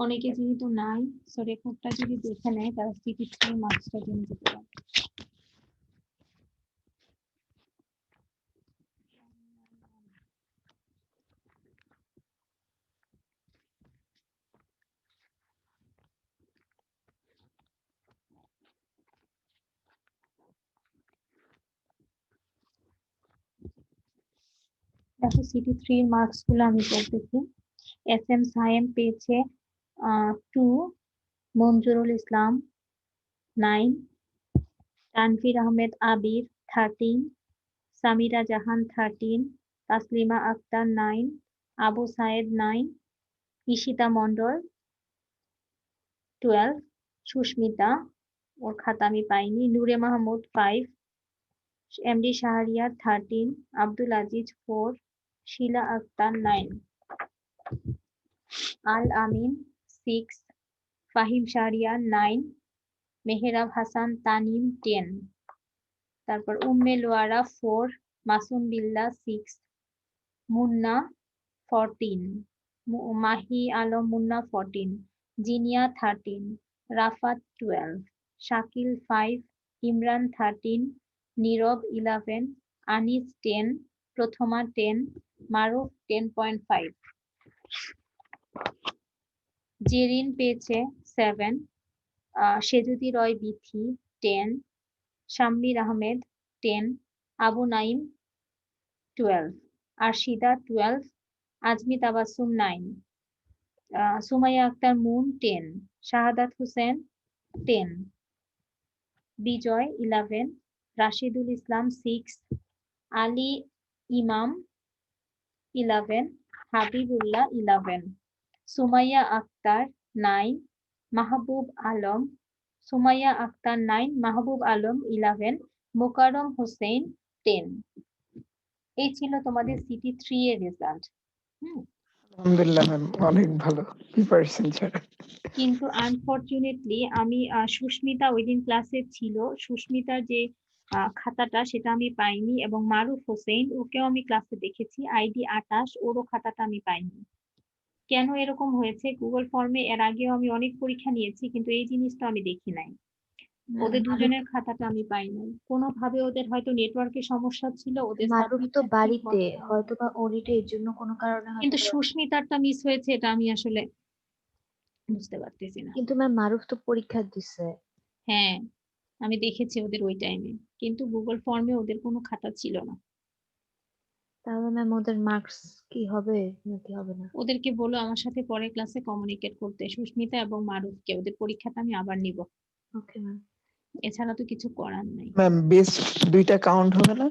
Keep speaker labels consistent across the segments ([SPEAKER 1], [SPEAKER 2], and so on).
[SPEAKER 1] অনেকে যেহেতু নাই, সো রেকর্ডটা যদি দেখে নেয় তারা সিটি 3 মার্কসটা জেনে যেতে পারে। দেখো সিটি 3 মার্কস গুলো আমি বলতেছি। এস এম সায়েম পেয়েছে 2, মঞ্জুরুল ইসলাম 9, তানভীর আহমেদ আবির 13, সামিরা জাহান 13, তাসলিমা আক্তার 9, আবু সায়েদ 9, ঈশিতা মন্ডল 12, সুস্মিতা, ওর খাতা আমি পাইনি, নূরে মাহমুদ 5, এমডি শাহরিয়ার 13, আব্দুল আজিজ 4, শিলা আক্তার 9, আল আমিন 6, ফাহিম শাহরিয়ার 9, মেহরাব হাসান তানিম 10, তারপর উম্মে লোয়ারা 4, মাসুম বিল্লাহ 6, মুন্না 14, মাহি আলম মুন্না 14, জিনিয়া 13, রাফাত 12, শাকিল 5, ইমরান 13, নীরব 11, আনিস 10, প্রথমা 10, মারুফ 10.5, জেরিন পেয়েছে 7, সেজুদি রয় বিথি 10, শাম্মীর আহমেদ 10, আবু নাইম 12, আরশিদা 12, আজমি তাবাসসুম 9, সুমাইয়া আক্তার মুন 10, শাহাদাত হোসেন 10, বিজয় 11, রাশিদুল ইসলাম 6, আলী ইমাম 11, হাবিবুল্লাহ 11, সুমাইয়া আক্তার 9, মাহবুব আলম, সুমাইয়া আক্তার 9, মাহবুব আলম 11, মোকাররম হোসেন 10। এই ছিল তোমাদের সিটি 3 এর রেজাল্ট।
[SPEAKER 2] আলহামদুলিল্লাহ ম্যাম, অনেক ভালো প্রিপারেশন ছাড়া।
[SPEAKER 1] কিন্তু আনফরচুনেটলি আমি সুস্মিতা ওই দিন ক্লাসে ছিল, সুস্মিতার যে খাতাটা সেটা আমি পাইনি, এবং মারুফ হোসেন ওকেও আমি ক্লাসে দেখেছি, আইডি 28, ওরও খাতাটা আমি পাইনি। কেন এরকম হয়েছে? গুগল ফর্মে এর আগেও আমি অনেক পরীক্ষা নিয়েছি, কিন্তু এই জিনিসটা আমি দেখি নাই। ওদের দুজনের খাতাটা আমি পাই নাই, কোনোভাবে ওদের হয়তো নেটওয়ার্কের সমস্যা ছিল, ওদের
[SPEAKER 3] মারুফ তো
[SPEAKER 1] সাবমিটটা
[SPEAKER 3] বাড়িতে, হয়তো বা ওর এর জন্য কোনো কারণে
[SPEAKER 1] কিন্তু
[SPEAKER 3] হয়তো।
[SPEAKER 1] সুস্মিতারটা মিস হয়েছে, এটা আমি আসলে বুঝতে পারতেছি না।
[SPEAKER 3] কিন্তু ম্যাম মারুফ তো পরীক্ষা দিছে।
[SPEAKER 1] হ্যাঁ, আমি দেখেছি ওদের ওই টাইমে, কিন্তু গুগল ফর্মে ওদের কোনো খাতা ছিল না।
[SPEAKER 3] তাহলে ম্যাম ওদের মার্কস কি হবে নাকি হবে না?
[SPEAKER 1] ওদেরকে বলো আমার সাথে পরে ক্লাসে কমিউনিকেট করতে, সুস্মিতা এবং মারুফকে, ওদের পরীক্ষাটা আমি আবার নিব।
[SPEAKER 3] Okay ma'am.
[SPEAKER 1] এছাড়া তো কিছু করার নাই।
[SPEAKER 2] ম্যাম বেস্ট দুইটা কাউন্ট হবে না?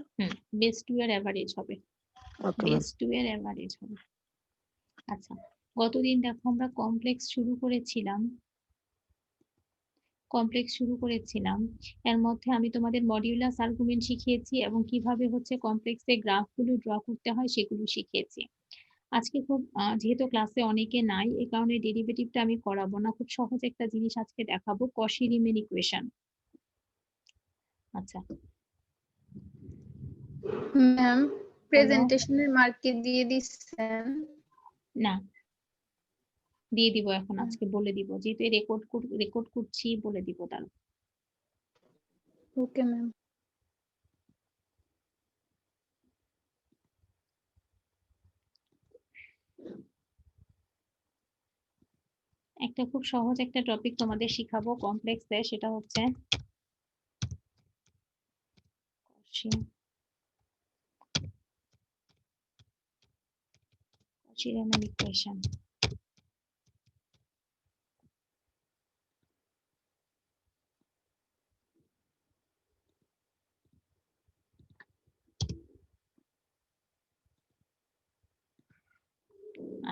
[SPEAKER 1] বেস্ট 2 এর এভারেজ হবে,
[SPEAKER 2] ওকে ম্যাম।
[SPEAKER 1] বেস্ট 2 এর এভারেজ হবে। আচ্ছা, গতদিন দেখো আমরা কমপ্লেক্স শুরু করেছিলাম, এর মধ্যে আমি তোমাদের মডিউলাস আর্গুমেন্ট শিখিয়েছি এবং কিভাবে হচ্ছে কমপ্লেক্সে গ্রাফগুলো ড্র করতে হয় সেগুলো শিখিয়েছি। আজকে খুব যেহেতু ক্লাসে অনেকে নাই, এই কারণে ডেরিভেটিভটা আমি করাবো না, খুব সহজ একটা জিনিস আজকে দেখাবো, কশি রিমেন ইকুয়েশন। আচ্ছা
[SPEAKER 4] ম্যাম, প্রেজেন্টেশনের মার্ক কি দিয়ে দিচ্ছেন?
[SPEAKER 1] না, দিয়ে দিব এখন, আজকে বলে দিব, যেহেতু রেকর্ড করছি বলে দিব তার।
[SPEAKER 4] Okay ma'am.
[SPEAKER 1] একটা খুব সহজ একটা টপিক তোমাদের শিখাবো কমপ্লেক্সে, সেটা হচ্ছে কশি রিমেন ইকুয়েশন।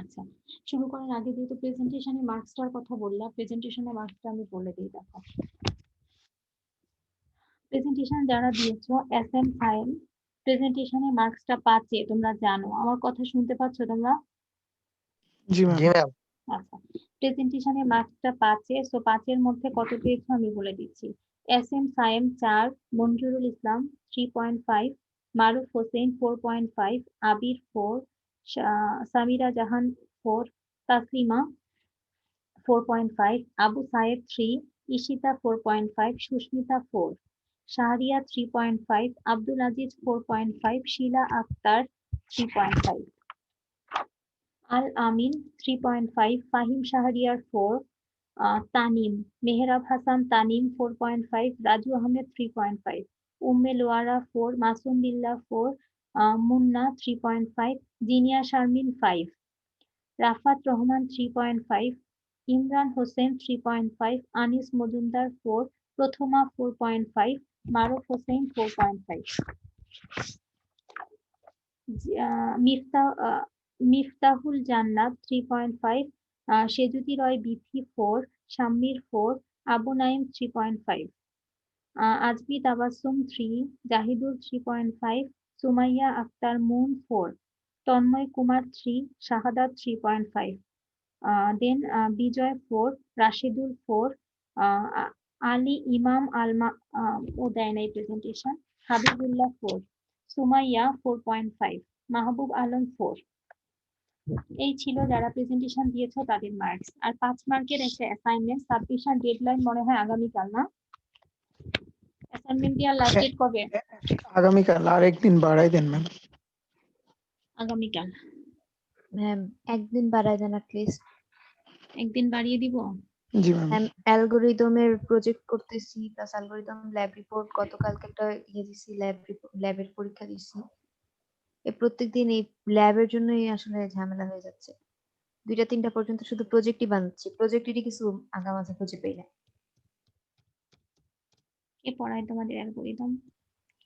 [SPEAKER 1] আচ্ছা, শুরু করার আগে যেহেতু প্রেজেন্টেশনে মার্কসটার কথা বললাম, প্রেজেন্টেশনে মার্কসটা আমি বলে দিই। দেখো, প্রেজেন্টেশন যারা দিয়েছো এস এম ফাইল, প্রেজেন্টেশনে মার্কসটা 5 তোমরা জানো, আমার কথা শুনতে পাচ্ছ তোমরা?
[SPEAKER 2] জি ম্যাম।
[SPEAKER 1] আচ্ছা, প্রেজেন্টেশনে মার্কসটা 5, সো 5 এর মধ্যে কত পেয়েছো আমি বলে দিচ্ছি। এস এম সায়েম 4, মঞ্জুরুল ইসলাম 3.5, মারুফ হোসেন 4.5, আবির 4, সামিরা জাহান 4, Taslima 4.5, Abu Saeed 3, Ishita 4.5, Shushmita 4, Shahriya 3.5, Abdul Aziz 4.5, Sheila Akhtar 3.5, Al Amin 3.5, Fahim Shahriyar 4, Tanim, Mehrab Hassan Tanim 4.5, Raju Ahmed 3.5, Umme Loara 4, Masum Billah 4, Munna 3.5, Jinia Sharmin 5, Rafat Rahman 3.5, Imran Hossein 3.5, Anis Mojumdar 4, Prothoma 4.5, Maruf Hossein 4.5, Miftahul Jannat 3.5, Shejuti Roy Bithi 4, Shammir 4, Abu Naim 3.5, Azmi Tabassum 3, Jahidul 3.5, Sumaya Akhtar Moon 4, Tanmoy Kumar 3, Shahadat 3.5, then Bijoy 4, Rashidul 4, Ali Imam Alma Udayanai presentation, Habibullah 4, Sumaya 4.5, Mahbub Alam 4। এই ছিল যারা presentation দিয়েছো তাদের marks. আর 5 মার্কের একটা assignment, submission deadline মনে হয় আগামীকাল, না? অ্যাসাইনমেন্ট দেওয়ার লাস্ট ডেট কবে?
[SPEAKER 2] আগামীকাল, আর একদিন বাড়াই দেন ম্যাম।
[SPEAKER 1] আগামীকাল
[SPEAKER 3] ম্যাম একদিন বাড়ায় দেন প্লিজ।
[SPEAKER 1] একদিন বাড়িয়ে দিব।
[SPEAKER 2] জি ম্যাম।
[SPEAKER 3] ম্যাম অ্যালগরিদমের প্রজেক্ট করতেছি, প্লাস অ্যালগরিদম ল্যাব রিপোর্ট, গতকালকে একটা দিছি, ল্যাবের পরীক্ষা দিছি। এই প্রত্যেকদিন এই ল্যাবের জন্যই আসলে ঝামেলা হয়ে যাচ্ছে। 2টা-3টা পর্যন্ত শুধু প্রজেক্টই বানাচ্ছি, প্রজেক্টেরই কিছু আগামাথা খুঁজে পাই না।
[SPEAKER 1] কে পড়ায় তোমাদের অ্যালগরিদম?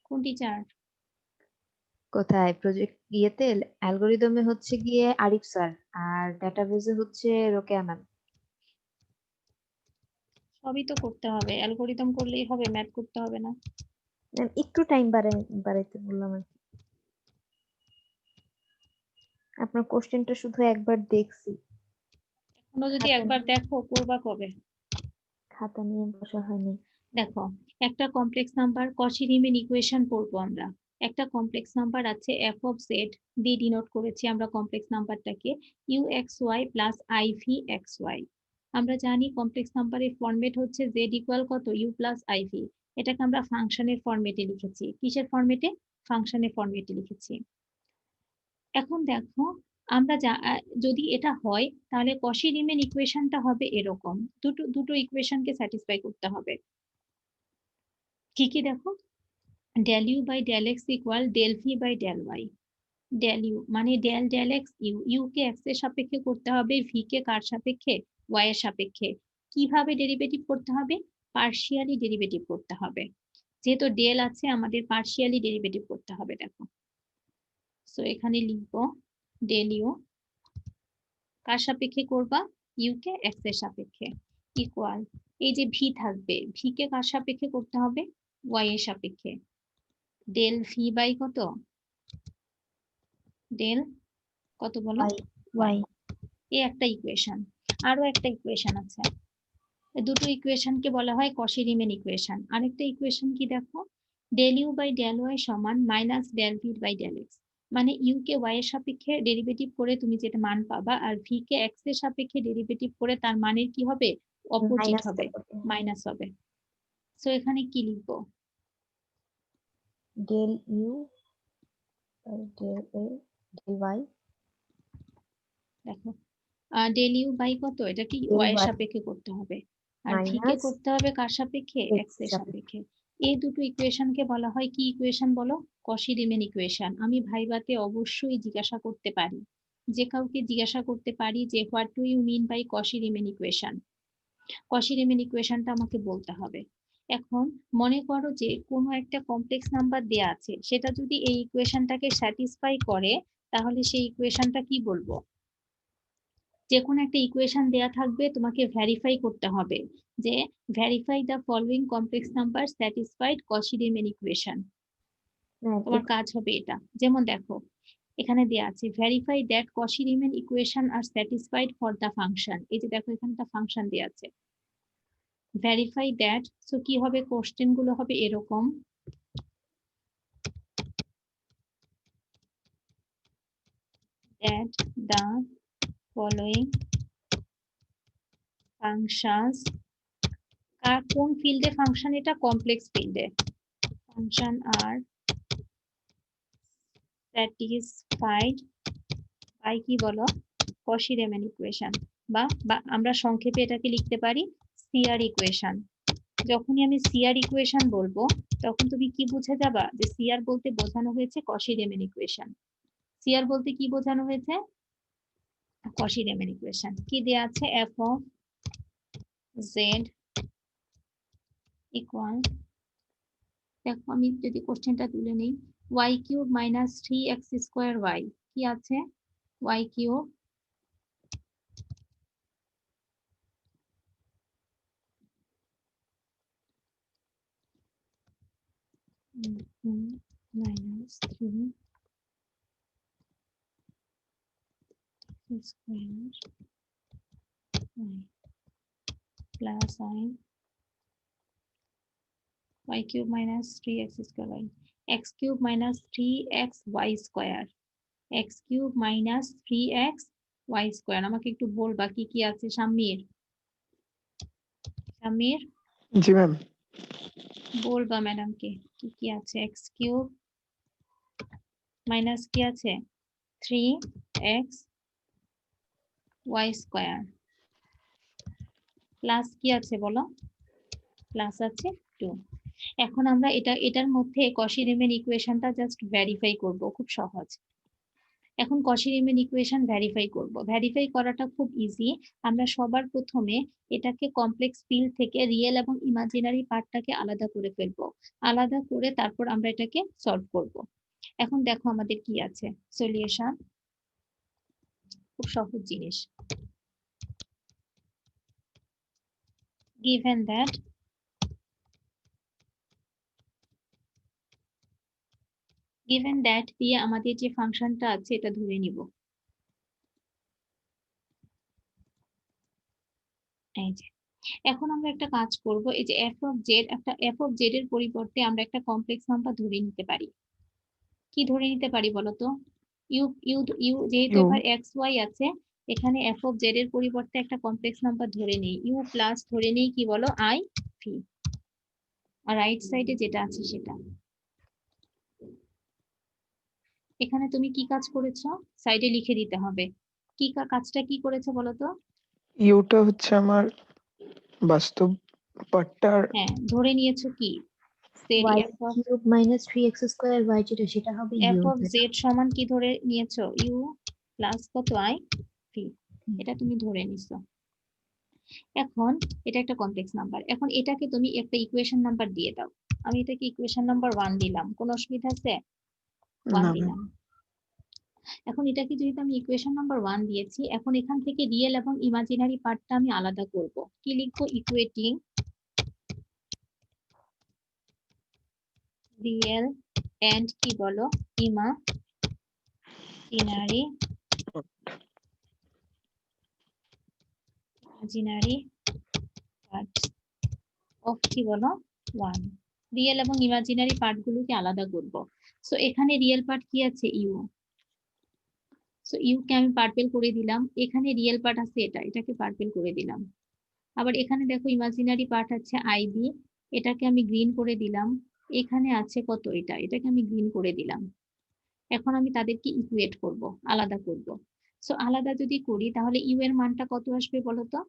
[SPEAKER 1] কোন টিচার?
[SPEAKER 3] কোথায় প্রজেক্ট ইয়েতে অ্যালগরিদমে হচ্ছে গিয়ে আরিফ স্যার, আর ডেটাবেজে হচ্ছে রোকেয়া ম্যাম।
[SPEAKER 1] সবই তো করতে হবে, অ্যালগরিদম করলেই হবে, ম্যাথ করতে হবে না?
[SPEAKER 3] একটু টাইম বাড়াইতে বললাম আর কি। আপনার কোশ্চেনটা শুধু একবার দেখছি,
[SPEAKER 1] এখনো যদি একবার দেখো, করবা কবে?
[SPEAKER 3] খাতা নিয়ে বসা হয়নি।
[SPEAKER 1] দেখো, একটা complex number Cauchy Riemann equation পড়বো আমরা। একটা কমপ্লেক্স নাম্বার আছে এফ অফ জেড, দিয়ে ডিনোট করেছি আমরা কমপ্লেক্স নাম্বারটাকে U X Y plus I V X Y. আমরা জানি কমপ্লেক্স নাম্বারের ফরম্যাট হচ্ছে জেড ইকুয়াল কত, ইউ প্লাস আই ভি। এটাকে আমরা ফাংশনের ফরম্যাটে লিখেছি। কিসের ফরম্যাটে? ফাংশনের ফরম্যাটে লিখেছি। এখন দেখো, আমরা যদি এটা হয় তাহলে কশি রিমেন ইকুয়েশনটা হবে এরকম, দুটো ইকুয়েশনকে স্যাটিসফাই করতে হবে। কি কি দেখো, del u by del x equal del v by del y। del u মানে del x u কে x এর সাপেক্ষে করতে হবে, v কে কার সাপেক্ষে, y এর সাপেক্ষে। কিভাবে ডেরিভেটিভ করতে হবে? পার্শিয়ালি ডেরিভেটিভ করতে হবে। যেহেতু ডেল আছে আমাদের পার্শিয়ালি ডেরিভেটিভ করতে হবে। দেখো, সো এখানে লিখবো del u কার সাপেক্ষে করবা, u কে x এর সাপেক্ষে, ইকুয়াল এই যে v থাকবে, v কে কার সাপেক্ষে করতে হবে, y এর সাপেক্ষে, ডেল ভি বাই কত, ডেল কত বলো,
[SPEAKER 3] ওয়াই।
[SPEAKER 1] এই একটা ইকুয়েশন। আরো একটা ইকুয়েশন আছে, দুটো ইকুয়েশনকে বলা হয় কশি রিমেন ইকুয়েশন। আরেকটা ইকুয়েশন কি দেখো, del you by del Y সমান minus del V by del X. মানে ইউ কে ওয়াই এর সাপেক্ষে ডেরিভেটিভ করে তুমি যেটা মান পাবা, আর ভি কে এক্স এর সাপেক্ষে ডেরিভেটিভ করে তার মানের কি হবে, অপোজিট হবে, মাইনাস হবে। সো এখানে কি লিখবো,
[SPEAKER 3] ডেল ইউ বাই ডেল এ ডেল ওয়াই।
[SPEAKER 1] দেখো ডেল ইউ বাই কত, এটা কি
[SPEAKER 3] Del
[SPEAKER 1] ওয়াই এর
[SPEAKER 3] y
[SPEAKER 1] সাপেক্ষে করতে হবে, আর ভি কে
[SPEAKER 3] মাইনাস
[SPEAKER 1] করতে হবে কার সাপেক্ষে,
[SPEAKER 3] x
[SPEAKER 1] এক্স এর
[SPEAKER 3] সাপেক্ষে।
[SPEAKER 1] সাপেক্ষে। এই দুটো ইকুয়েশনকে বলা হয় কি ইকুয়েশন বলো, কশি রিমেন ইকুয়েশন। আমি ভাইভাতে অবশ্যই জিজ্ঞাসা করতে পারি, যে কাউকে জিজ্ঞাসা করতে পারি যে what do you mean by Cauchy Riemann equation. Cauchy Riemann ইকুয়েশনটা আমাকে বলতে হবে। এখন মনে করো যে কোনো একটা কমপ্লেক্স নাম্বার দেয়া আছে, সেটা যদি এই ইকুয়েশনটাকে স্যাটিসফাই করে, তাহলে সেই ইকুয়েশনটা কি বলবো, যে কোনো একটা ইকুয়েশন দেয়া থাকবে, তোমাকে ভেরিফাই করতে হবে যে verify the following complex number satisfied কশি Riemann equation. তোমার কাজ হবে এটা। যেমন দেখো, এখানে দেয়া আছে verify that কশি Riemann equation R satisfied for the function. এই যে দেখো এখানে একটা ফাংশন দেয়া আছে, ভেরিফাই দ্যাট। সো কি হবে, কোশ্চেন গুলো হবে এরকম, that the following functions কোন ফিল্ডে ফাংশন, এটা কমপ্লেক্স ফিল্ডে। ফাংশন আর স্যাটিসফাইড বাই কি বলো, কশি রিমান ইকুয়েশন, বা আমরা সংক্ষেপে এটাকে লিখতে পারি সিআর ইকুয়েশন। যখনই আমি সিআর ইকুয়েশন বলবো তখন তুমি কি বুঝে যাবা যে সিআর বলতে বোঝানো হয়েছে কশি রিমান ইকুয়েশন। সিআর বলতে কি বোঝানো হয়েছে, কশি রিমান ইকুয়েশন। কি দেয়া আছে, এফ অফ জেড ইকুয়াল, দেখো আমি যদি কোশ্চেনটা তুলে নেই, y cube minus 3x square y, কি আছে y cube minus 3 square y plus I y cube minus 3x square y, x cube minus 3x y square, x cube minus 3x y square। আমাকে একটু বলবা কি কি আছে শামির, শামির
[SPEAKER 2] জি ma'am.
[SPEAKER 1] বলবা ম্যাডামকে কি কি আছে। x কিউব মাইনাস কি আছে 3x y স্কয়ার প্লাস কি আছে বলো, প্লাস আছে 2। এখন আমরা এটার মধ্যে কশি রিমান ইকুয়েশনটা জাস্ট ভেরিফাই করব, খুব সহজ। এখন কশি রিমান ইকুয়েশন ভেরিফাই করব, ভেরিফাই করাটা খুব ইজি। আমরা সবার প্রথমে এটাকে কমপ্লেক্স ফিল্ড থেকে রিয়েল এবং ইমাজিনারি পার্টটাকে আলাদা করে ফেলবো, আলাদা করে তারপর আমরা এটাকে সলভ করব। এখন দেখো আমাদের কি আছে সলিউশন, খুব সহজ জিনিস। given that দিয়ে আমাদের যে ফাংশনটা আছে এটা ধরে নিব, এই যে। এখন আমরা একটা কাজ করব, এই যে এফ অফ জেড, একটা এফ অফ জেড এর পরিবর্তে আমরা একটা কমপ্লেক্স নাম্বার ধরে নিতে পারি। কি ধরে নিতে পারি বলতো, ইউ ইউ ইউ যেহেতু
[SPEAKER 2] ইউ।
[SPEAKER 1] এবার এক্স ওয়াই আছে, এখানে এফ অফ জেড এর পরিবর্তে একটা কমপ্লেক্স নাম্বার ধরে নেই, ইউ প্লাস ধরে নেই কি বলো আই ভি, আর রাইট সাইডে যেটা আছে সেটা। এখানে তুমি কি কাজ করেছো, সাইডে লিখে দিতে হবে কি কাজটা কি করেছো বলতো।
[SPEAKER 2] ইউটা হচ্ছে আমার বাস্তব পার্টটার।
[SPEAKER 1] হ্যাঁ ধরে নিয়েছো কি,
[SPEAKER 3] y cube minus 3x square y যেটা সেটা হবে
[SPEAKER 1] এফ
[SPEAKER 3] ইউ।
[SPEAKER 1] অফ জেড সমান কি ধরে নিয়েছো, ইউ প্লাস কত আই ভি, এটা তুমি ধরে নিছো। এখন এটা একটা কমপ্লেক্স নাম্বার, এখন এটাকে তুমি একটা ইকুয়েশন নাম্বার দিয়ে দাও। আমি এটাকে ইকুয়েশন নাম্বার 1 দিলাম, কোনো অসুবিধা আছে, 1
[SPEAKER 2] না
[SPEAKER 1] দিলাম। এখন এটাকে যেহেতু আমি ইকুয়েশন নাম্বার 1 দিয়েছি, এখন এখান থেকে রিয়েল এবং ইমাজিনারি পার্টটা আমি আলাদা করব। কি লিখবো, ইকুয়েটিং রিয়েল এন্ড কি বলো ইমাজিনারি পার্টস অফ কি বলো 1। রিয়েল এবং ইমাজিনারি পার্ট গুলোকে আলাদা করব। সো এখানে রিয়েল পার্ট কি আছে ইউ, সো ইউ কে আমি পার্পল করে দিলাম। এখানে রিয়েল পার্ট আছে এটাকে পার্পল করে দিলাম। আবার এখানে দেখো ইমাজিনারি পার্ট আছে আইবি, এটাকে আমি গ্রিন করে দিলাম। এখানে আছে কত এটাকে আমি গ্রিন করে দিলাম। এখন আমি তাদেরকে ইকুয়েট করব, আলাদা করব। সো আলাদা যদি করি তাহলে ইউ এর মানটা কত আসবে বলো তো,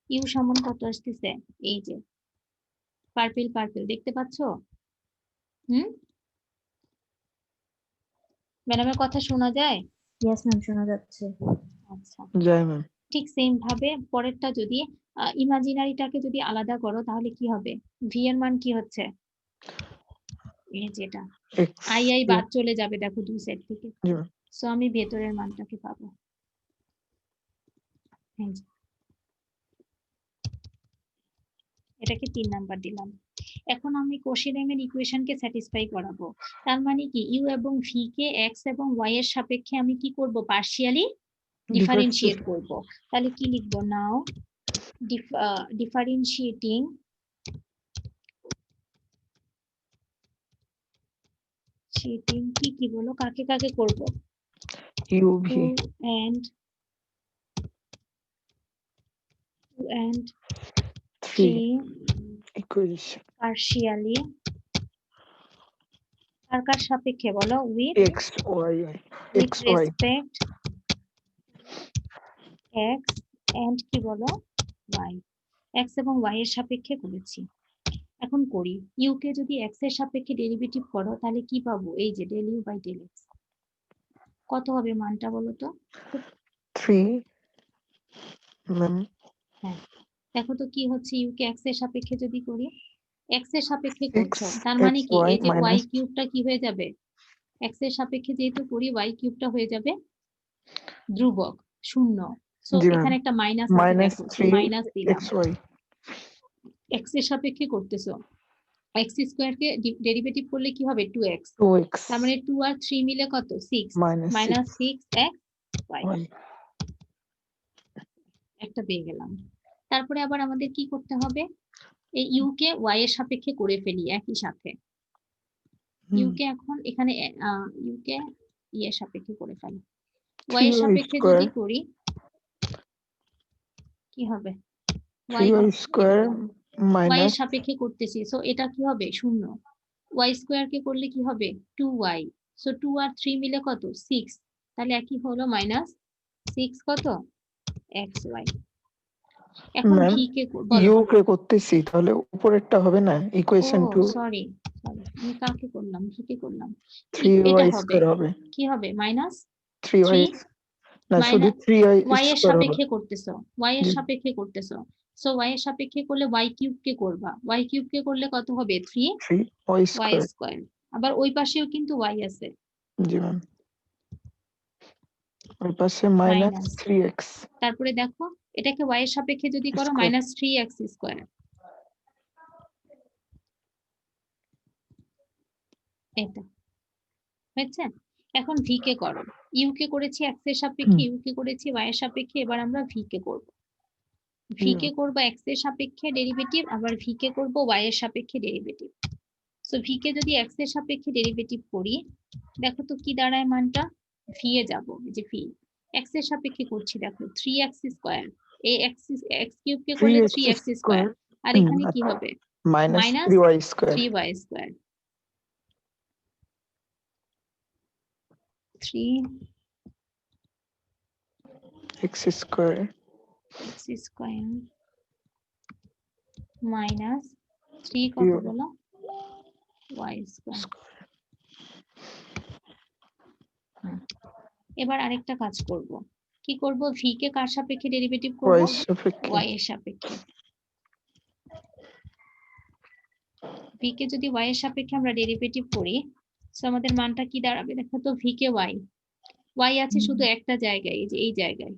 [SPEAKER 1] ইউ সমান কত আসতেছে, এই যে পার্পল পার্পল দেখতে পাচ্ছো। ম্যাডামের কথা শোনা যায়?
[SPEAKER 3] ইয়েস ম্যাম, শোনা যাচ্ছে।
[SPEAKER 1] আচ্ছা,
[SPEAKER 2] জয় ম্যাম।
[SPEAKER 1] ঠিক সেম ভাবে পরেরটা যদি ইমাজিনারিটাকে যদি আলাদা করো তাহলে কি হবে, ভি এর মান কি হচ্ছে, এই যেটা
[SPEAKER 2] এক্স
[SPEAKER 1] আই আই বাদ চলে যাবে দেখো দুই সাইড থেকে।
[SPEAKER 2] জি ম্যাম।
[SPEAKER 1] সো আমি ভেতরের মানটাকে পাবো, এই যে। এটাকে 3 নাম্বার দিলাম। এখন আমি কশি রিমান ইকুয়েশনকে স্যাটিসফাই করাবো। তার মানে কি ইউ এবং ভি কে এক্স এবং ওয়াই এর সাপেক্ষে আমি কি করব, পার্শিয়ালি ডিফারেন্সিয়েট করব। তাহলে কি লিখবো, নাও ডিফারেন্সিয়েটিং কি কি বলো, কাকে কাকে করব,
[SPEAKER 2] U V
[SPEAKER 1] and and
[SPEAKER 2] 3
[SPEAKER 1] 3
[SPEAKER 2] equation
[SPEAKER 1] partially কার সাপেক্ষে বলো with
[SPEAKER 2] x y
[SPEAKER 1] with
[SPEAKER 2] x y
[SPEAKER 1] respect x and কি বলো y x এবং y এর সাপেক্ষে করেছি। এখন করি u কে যদি x এর সাপেক্ষে ডেরিভেটিভ করো তাহলে কি পাবো? এই যে del u by del x কত হবে মানটা বলো তো?
[SPEAKER 2] 3 ম্যাম
[SPEAKER 1] হ্যাঁ দেখো তো কি হচ্ছে u কে x এর সাপেক্ষে যদি করি x এর সাপেক্ষে
[SPEAKER 2] 6
[SPEAKER 1] করছো তার মানে কি
[SPEAKER 2] xy
[SPEAKER 1] এই যে y
[SPEAKER 2] minus
[SPEAKER 1] কিউবটা কি হয়ে যাবে? x এর সাপেক্ষে যেহেতু করি y কিউবটা হয়ে যাবে ধ্রুবক শূন্য। সো
[SPEAKER 2] জি ম্যাম
[SPEAKER 1] এখানে একটা মাইনাস আছে
[SPEAKER 2] minus
[SPEAKER 1] দেখো,
[SPEAKER 2] 3
[SPEAKER 1] মাইনাস দিলাম।
[SPEAKER 2] xy
[SPEAKER 1] x এর সাপেক্ষে করতেছো x স্কয়ার কে ডেরিভেটিভ করলে কি হবে 2x
[SPEAKER 2] 2x
[SPEAKER 1] তার মানে 2 আর 3 মিলে কত 6
[SPEAKER 2] minus
[SPEAKER 1] minus
[SPEAKER 2] 6
[SPEAKER 1] 6x y
[SPEAKER 2] y
[SPEAKER 1] একটা পেয়ে গেলাম। তারপরে আবার আমাদের কি করতে হবে? এই u কে y এর সাপেক্ষে করে ফেলি একই সাথে। u কে এখন এখানে u কে এর সাপেক্ষে করে ফেলি। y এর
[SPEAKER 2] 3y
[SPEAKER 1] সাপেক্ষে
[SPEAKER 2] square
[SPEAKER 1] যদি করি কি হবে? y
[SPEAKER 2] 3y square
[SPEAKER 1] y এর
[SPEAKER 2] minus
[SPEAKER 1] সাপেক্ষে করতেছি সো এটা কি হবে শূন্য। y স্কয়ার কে করলে কি হবে 2y সো 2 আর 3 মিলে কত 6 তাহলে একই হলো মাইনাস 6 কত xy। এখন
[SPEAKER 2] ম্যাম
[SPEAKER 1] v কে বলো
[SPEAKER 2] u কে করতেছি তাহলে উপরেরটা হবে না
[SPEAKER 1] ও
[SPEAKER 2] ইকুয়েশন 2
[SPEAKER 1] সরি আমি কাকে করলাম v কে করলাম এটা
[SPEAKER 2] 3y
[SPEAKER 1] হবে
[SPEAKER 2] স্কয়ার হবে
[SPEAKER 1] কি হবে মাইনাস
[SPEAKER 2] 3y
[SPEAKER 1] 3
[SPEAKER 2] না শুধু
[SPEAKER 1] মাইনাস
[SPEAKER 2] 3y
[SPEAKER 1] y এর
[SPEAKER 2] স্কয়ার হবে
[SPEAKER 1] সাপেক্ষে করতেছো y এর
[SPEAKER 2] জি
[SPEAKER 1] সাপেক্ষে করতেছো সো y এর সাপেক্ষে করলে y কিউব কে করবা y কিউব কে করলে কত হবে 3y
[SPEAKER 2] 3y স্কয়ার
[SPEAKER 1] স্কয়ার আবার ওই পাশেও কিন্তু y আছে
[SPEAKER 2] জি ম্যাম ওই পাশে মাইনাস
[SPEAKER 1] মাইনাস
[SPEAKER 2] 3x
[SPEAKER 1] তারপরে দেখো এটাকে y এর সাপেক্ষে যদি করো
[SPEAKER 2] স্কয়ার
[SPEAKER 1] মাইনাস 3x স্কয়ার এটা হয়েছে। এখন v কে করো u কে করেছি x এর সাপেক্ষে u কে করেছি y এর সাপেক্ষে এবার আমরা v কে করব v কে করব x এর সাপেক্ষে ডেরিভেটিভ আবার v কে করব y এর সাপেক্ষে ডেরিভেটিভ সো v কে যদি x এর সাপেক্ষে ডেরিভেটিভ করি দেখো তো কি দাঁড়ায় মানটা v এ যাব এই যে v x এর সাপেক্ষে করছি দেখো 3x স্কয়ার এই x কিউব কে করলে 3x স্কয়ার আর এখানে কি হবে
[SPEAKER 2] minus
[SPEAKER 1] minus
[SPEAKER 2] 3y square
[SPEAKER 1] 3y square 3x
[SPEAKER 2] x square
[SPEAKER 1] square minus 3 কত বলো y স্কয়ার। এবার আরেকটা কাজ করব কি করব v কে কার সাপেক্ষে ডেরিভেটিভ করব
[SPEAKER 2] y সাপেক্ষে
[SPEAKER 1] y এর সাপেক্ষে v কে যদি y এর সাপেক্ষে আমরা ডেরিভেটিভ করি সো আমাদের মানটা কি দাঁড়াবে দেখো তো v কে y আছে শুধু একটা জায়গায় এই যে এই জায়গায়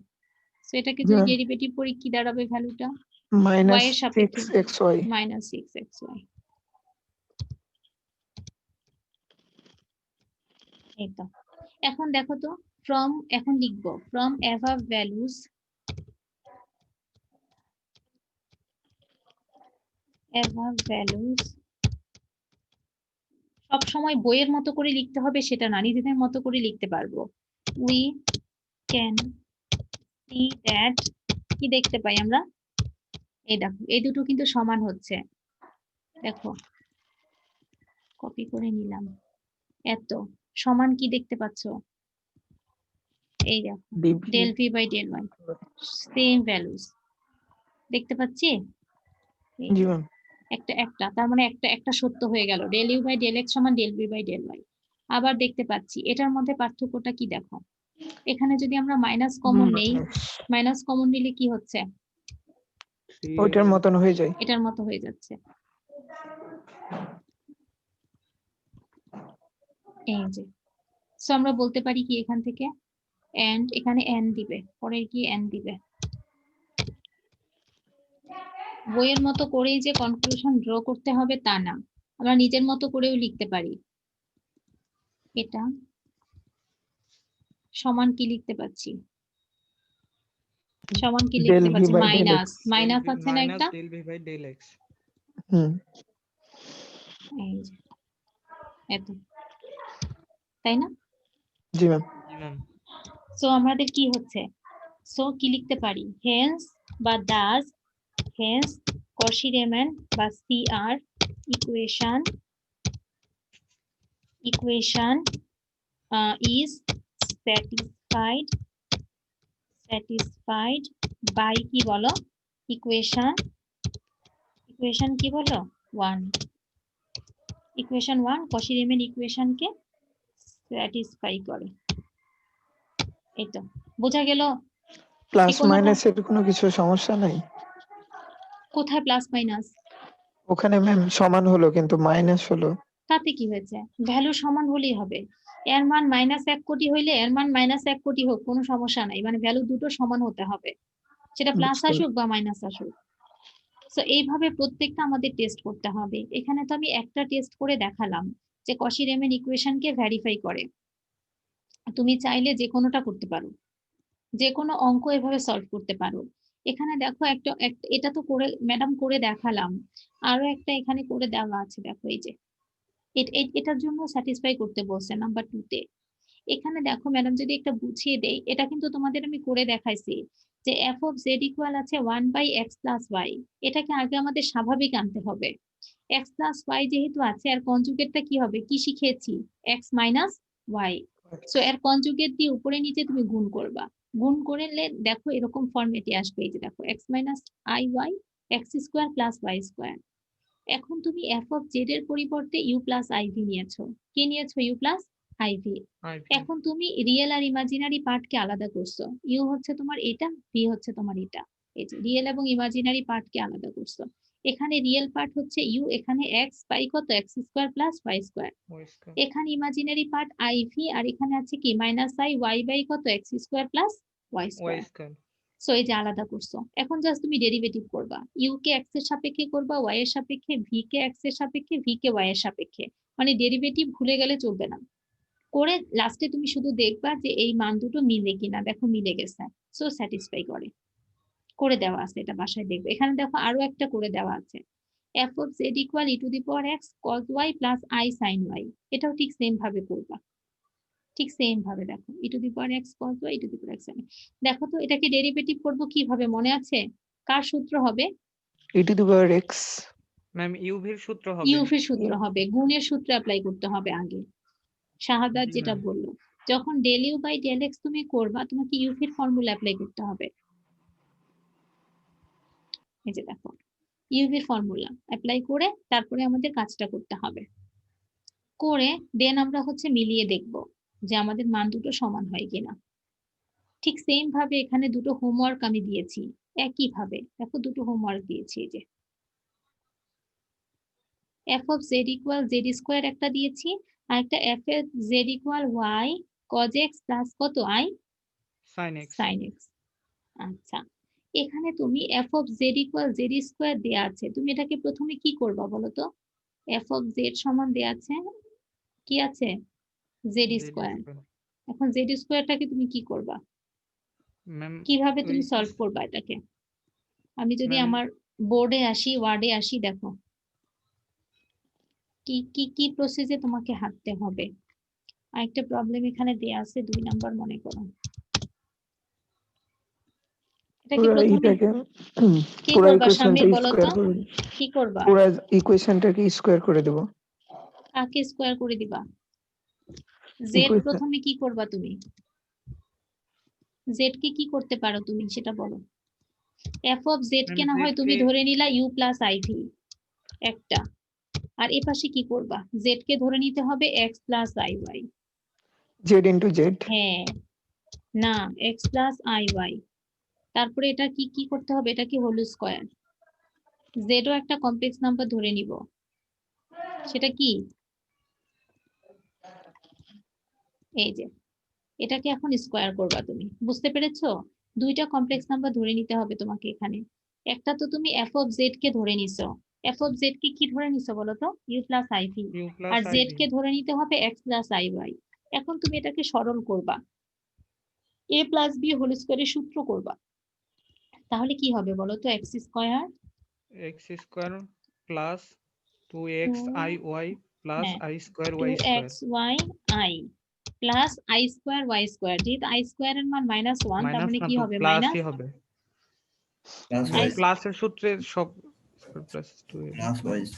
[SPEAKER 1] সো এটাকে যদি ডেরিভেটিভ করি কি দাঁড়াবে ভ্যালুটা
[SPEAKER 2] মাইনাস
[SPEAKER 1] y এর সাপেক্ষে
[SPEAKER 2] 6xy
[SPEAKER 1] মাইনাস 6xy এই তো। এখন দেখো তো ফ্রম এখন লিখবো ফ্রম অ্যাভাব ভ্যালুস সব সময় বইয়ের মতো করে লিখতে হবে সেটা না নিজেদের মতো করে লিখতে পারবো উই ক্যান সি দ্যাট কি দেখতে পাই আমরা এই দেখো এই দুটো কিন্তু সমান হচ্ছে দেখো কপি করে নিলাম এত সমান কি দেখতে পাচ্ছো এই দেখো del V by del y same values দেখতে পাচ্ছি
[SPEAKER 2] জি ম্যাম
[SPEAKER 1] একটা তার মানে একটা সত্য হয়ে গেল del you by del X সমান del V by del Y আবার দেখতে পাচ্ছি এটার মধ্যে পার্থক্যটা কি দেখো এখানে যদি আমরা মাইনাস কমন নেই মাইনাস কমন নিলে কি হচ্ছে
[SPEAKER 2] ওইটার মতন হয়ে যায়
[SPEAKER 1] এটার মতো হয়ে যাচ্ছে এই যে সো আমরা বলতে পারি কি এখান থেকে এন্ড এখানে এন দিবে পরে কি এন দিবে বইয়ের মতো করেই যে কনক্লুশন ড্র করতে হবে তা না আমরা নিজের মতো করেও লিখতে পারি এটা সমান কি লিখতে পাচ্ছি সমান কি লিখতে পাচ্ছি মাইনাস মাইনাস আছে না একটা
[SPEAKER 5] del v by del x
[SPEAKER 1] এই যে এত তাই না
[SPEAKER 2] জি ম্যাম
[SPEAKER 1] সো আমাদের কি হচ্ছে সো কি লিখতে পারি হেন্স বা ডাজ হেন্স কশি-রিমান বা CR equation is satisfied by কি বলো ইকুয়েশন কি বলো 1 ইকুয়েশন 1 কশি-রিমান ইকুয়েশনকে স্যাটিসফাই করে। এই তো বোঝা গেল।
[SPEAKER 2] প্লাস
[SPEAKER 1] কোনোটা-
[SPEAKER 2] মাইনাস এর কোনো কিছু সমস্যা নাই?
[SPEAKER 1] কোথায় প্লাস মাইনাস?
[SPEAKER 2] ওখানে ম্যাম সমান হলো কিন্তু মাইনাস হলো।
[SPEAKER 1] তাতে কি হয়েছে? ভ্যালু সমান হলেই হবে। এর মান -1 কোটি হইলে এর মান -1 কোটি হোক, কোনো সমস্যা নাই, মানে ভ্যালু দুটো সমান হতে হবে, সেটা প্লাস
[SPEAKER 2] বুঝতে
[SPEAKER 1] আসুক বা মাইনাস আসুক। তো এইভাবে প্রত্যেকটা আমাদের টেস্ট করতে হবে। এখানে তো আমি একটা টেস্ট করে দেখালাম যে কশি-রিমান ইকুয়েশনকে ভেরিফাই করে। তুমি চাইলে যে কোনোটা করতে পারো, যে কোনো অঙ্ক এভাবে সলভ করতে পারো। এখানে দেখো এটা তো করে ম্যাডাম করে দেখালাম, আরো একটা এখানে করে দেওয়া আছে, দেখো এই যে এটার জন্য স্যাটিসফাই করতে বলছে নাম্বার 2 তে। এখানে দেখো ম্যাডাম যদি একটা বুঝিয়ে দেই, এটা কিন্তু তোমাদের আমি করে দেখাইছি যে f of z ইকুয়াল আছে 1/x + y। এটাকে আগে আমাদের স্বাভাবিক আনতে হবে। x + y যেহেতু আছে, আর কনজুগেটটা কি হবে, কি শিখেছি, x - y। সো এর কনজুগেট দিয়ে উপরে নিচে তুমি গুণ করবা, গুণ করলে দেখো এরকম ফরম্যাটে আসবে। এই যে দেখো x - iy x² + y²। এখন তুমি f of z এর পরিবর্তে u + iv নিয়েছো। কি নিয়েছো? u + iv। এখন তুমি রিয়েল আর ইমাজিনারি পার্টকে আলাদা করছো। ইউ হচ্ছে তোমার এটা, ভি হচ্ছে তোমার এটা। এই যে রিয়েল এবং ইমাজিনারি পার্টকে আলাদা করছো। এখানে রিয়েল পার্ট হচ্ছে ইউ, এখানে এক্স বাই কত x² + y²। এখানে ইমাজিনারি পার্ট iv, আর এখানে আছে কি -i y বাই কত x² + y²। সো এই যে আলাদা করছো। এখন জাস্ট তুমি ডেরিভেটিভ করবা, ইউ কে x এর সাপেক্ষে করবা, y এর সাপেক্ষে, ভি কে x এর সাপেক্ষে, ভি কে y এর সাপেক্ষে। মানে ডেরিভেটিভ ভুলে গেলে চলবে না। করে লাস্টে তুমি শুধু দেখবা যে এই মান দুটো মিলে কিনা। দেখো মিলে গেছে, সো স্যাটিসফাই করে দেওয়া আছে, এটা বাসায় দেখবে। এখানে দেখো আরো একটা করে দেওয়া আছে, f of z equal e⁻x cos y plus i sin y। এটাও ঠিক সেম ভাবে করবা, ঠিক সেম ভাবে দেখো e⁻x cos y e⁻x sin y। দেখো তো এটাকে ডেরিভেটিভ করব কিভাবে, মনে আছে? কার সূত্র হবে?
[SPEAKER 2] e⁻x
[SPEAKER 5] ম্যাম ইউভির সূত্র হবে।
[SPEAKER 1] ইউভির সূত্র হবে, গুণের সূত্র অ্যাপ্লাই করতে হবে আগে। শাহাদাত
[SPEAKER 5] জি
[SPEAKER 1] যেটা
[SPEAKER 5] ম্যাম।
[SPEAKER 1] বললো, যখন del u by del x তুমি করবা, তোমাকে ইউভির ফর্মুলা অ্যাপ্লাই করতে হবে। এই যে দেখো ইউভির ফর্মুলা অ্যাপ্লাই করে তারপরে আমাদের কাজটা করতে হবে। করে দেন আমরা হচ্ছে মিলিয়ে দেখব যে আমাদের মান দুটো সমান হয় কিনা। ঠিক সেম ভাবে এখানে দুটো হোমওয়ার্ক আমি দিয়েছি, একই ভাবে দেখো দুটো হোমওয়ার্ক দিয়েছি। এই যে f of z equal z² একটা দিয়েছি, আর একটা f of z equal y cos x plus কত i sin x। আচ্ছা, এখানে তুমি f of z equal z² দেয়া আছে, তুমি এটাকে প্রথমে কি করবা বলো তো? f of z সমান দেয়া আছে কি আছে, z²। এখন z²টাকে তুমি কি করবা,
[SPEAKER 5] ম্যাম
[SPEAKER 1] কিভাবে তুমি
[SPEAKER 5] ওই
[SPEAKER 1] সলভ করবা এটাকে? আমি যদি
[SPEAKER 5] ম্যাম
[SPEAKER 1] আমার বোর্ডে আসি, ওয়ার্ডে আসি, দেখো কি কি কি প্রসেসে তোমাকে হাঁটতে হবে। আরেকটা প্রবলেম এখানে দেয়া আছে 2 নাম্বার, মনে করো। এটাকে
[SPEAKER 2] পুরো
[SPEAKER 1] প্রথমে
[SPEAKER 2] এটাকে
[SPEAKER 1] কি
[SPEAKER 2] পুরো
[SPEAKER 1] করবা
[SPEAKER 2] ইকুয়েশনটা
[SPEAKER 1] শামির, বলো তো
[SPEAKER 2] স্কয়ার করে
[SPEAKER 1] কি করবা?
[SPEAKER 2] পুরো ইকুয়েশনটাকে স্কয়ার করে দেব।
[SPEAKER 1] কাকে স্কোয়ার করে দিবা? জেড
[SPEAKER 2] ইকুয়েশন
[SPEAKER 1] প্রথমে কি করবা তুমি? জেড কে কি করতে পারো তুমি সেটা বলো। F of Z K
[SPEAKER 5] ma'am
[SPEAKER 1] না হয়
[SPEAKER 5] জেড
[SPEAKER 1] তুমি
[SPEAKER 5] কে
[SPEAKER 1] ধরে নিলা ইউ প্লাস আইভি একটা, আর এ পাশে কি করবা, জেড কে ধরে নিতে হবে x plus i y.
[SPEAKER 2] Z into z.
[SPEAKER 1] হ্যাঁ, না এক্স প্লাস আই ওয়াই। তারপরে এটা কি কি করতে হবে, এটা কি হোল স্কোয়ার। জেডও একটা কমপ্লেক্স নাম্বার ধরে নিব, সেটা কি, এই যে এটাকে এখন স্কোয়ার করবা তুমি, বুঝতে পেরেছো? দুইটা কমপ্লেক্স নাম্বার ধরে নিতে হবে তোমাকে এখানে। একটা তো তুমি এফ অফ জেড কে ধরে নিছো, এফ অফ জেড কে কি ধরে নিছো বলো তো, U plus I V.
[SPEAKER 5] U plus
[SPEAKER 1] আর জেড
[SPEAKER 5] আইভি।
[SPEAKER 1] কে ধরে নিতে হবে এক্স প্লাস আই ওয়াই। এখন তুমি এটাকে সরল করবা, এ প্লাস বি হোল স্কোয়ারের সূত্র করবা। তাহলে কি হবে বলো তো, x square
[SPEAKER 5] x square plus 2x i y plus
[SPEAKER 1] হ্যাঁ
[SPEAKER 5] i square
[SPEAKER 1] two
[SPEAKER 5] y square
[SPEAKER 1] x y i plus i square y square. যেহেতু আই স্কোয়ার এর মান -1, তার
[SPEAKER 5] মাইনাস
[SPEAKER 1] মানে
[SPEAKER 5] না
[SPEAKER 1] কি
[SPEAKER 5] তো
[SPEAKER 1] হবে, মাইনাস।
[SPEAKER 5] প্লাসই হবে।
[SPEAKER 6] Class
[SPEAKER 1] I-
[SPEAKER 6] wise.
[SPEAKER 5] প্লাসের সূত্রে সব plus 2
[SPEAKER 6] Class wise.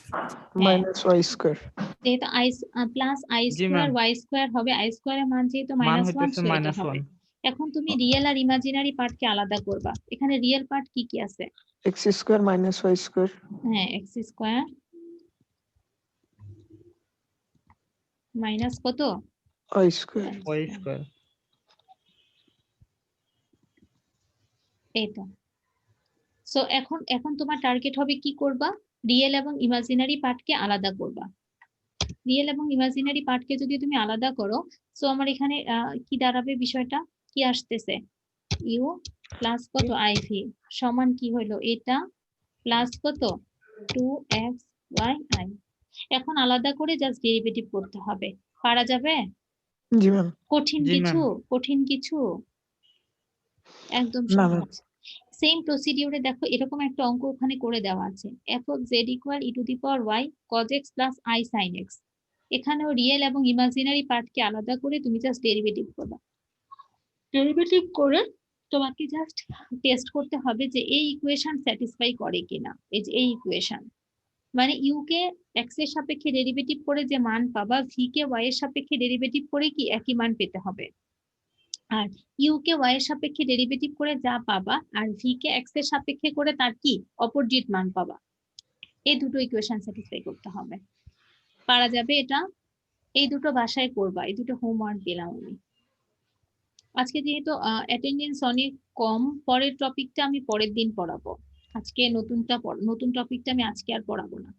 [SPEAKER 2] Minus Y square.
[SPEAKER 1] যেহেতু I plus I
[SPEAKER 5] G,
[SPEAKER 1] square
[SPEAKER 5] ma'am।
[SPEAKER 1] Y square হবে, আই স্কোয়ারের মান যেহেতু
[SPEAKER 5] মান
[SPEAKER 1] মাইনাস ওয়ান
[SPEAKER 5] হইতেছে
[SPEAKER 1] সেটা
[SPEAKER 5] মাইনাস
[SPEAKER 1] হবে।
[SPEAKER 5] 1।
[SPEAKER 1] এখন তুমি রিয়েল আর ইমাজিনারি পার্টকে আলাদা করবা। এখানে রিয়েল পার্ট কি কি আছে?
[SPEAKER 2] X square minus Y square.
[SPEAKER 1] হ্যাঁ, এক্স স্কোয়ার মাইনাস কত?
[SPEAKER 2] Y square.
[SPEAKER 5] Y square.
[SPEAKER 1] এই তো। সো এখন এখন তোমার টার্গেট হবে কি করবা? রিয়েল এবং ইমাজিনারি পার্টকে আলাদা করবা। রিয়েল এবং ইমাজিনারি পার্টকে যদি তুমি আলাদা করো, সো আমার এখানে কি দাঁড়াবে বিষয়টা? কি আসতেছে? ইউ প্লাস কত আইভি সমান কি হইলো? এটা প্লাস কত 2xy। এখন আলাদা করে জাস্ট ডেরিভেটিভ করতে হবে। পারা যাবে?
[SPEAKER 2] জি ম্যাম।
[SPEAKER 1] কঠিন
[SPEAKER 5] জি,
[SPEAKER 1] কিছু?
[SPEAKER 5] ma'am।
[SPEAKER 1] কঠিন কিছু? একদম
[SPEAKER 2] না, ma'am।
[SPEAKER 1] সহজ। সেম প্রসিডিউরে দেখো এরকম একটা অঙ্ক ওখানে করে দেওয়া আছে, f of z equal e to the power y cos x plus i sin x। এখানেও রিয়েল এবং ইমাজিনারি পার্টকে আলাদা করে তুমি জাস্ট ডেরিভেটিভ করবা। ডেরিভেটিভ করে তোমাকে জাস্ট টেস্ট করতে হবে যে এই ইকুয়েশন স্যাটিসফাই করে কিনা। এই যে এই ইকুয়েশন মানে ইউ কে এক্স এর সাপেক্ষে ডেরিভেটিভ করে যে মান পাবা, ভি কে ওয়াই এর সাপেক্ষে ডেরিভেটিভ করে কি একই মান পেতে হবে। আর ইউ কে ওয়াই এর সাপেক্ষে ডেরিভেটিভ করে যা পাবা আর ভি কে এক্স এর সাপেক্ষে করে তার কি অপোজিট মান পাবা। এই দুটো ইকুয়েশন স্যাটিসফাই করতে হবে। পারা যাবে এটা? এই দুটো বাসায় করবা, এই দুটো হোমওয়ার্ক দিলাম আমি। আজকে যেহেতু অ্যাটেন্ডেন্স অনেক কম, পরের টপিকটা আমি পরের দিন পড়াবো। আজকে নতুন টপিকটা আমি আজকে আর পড়াবো না।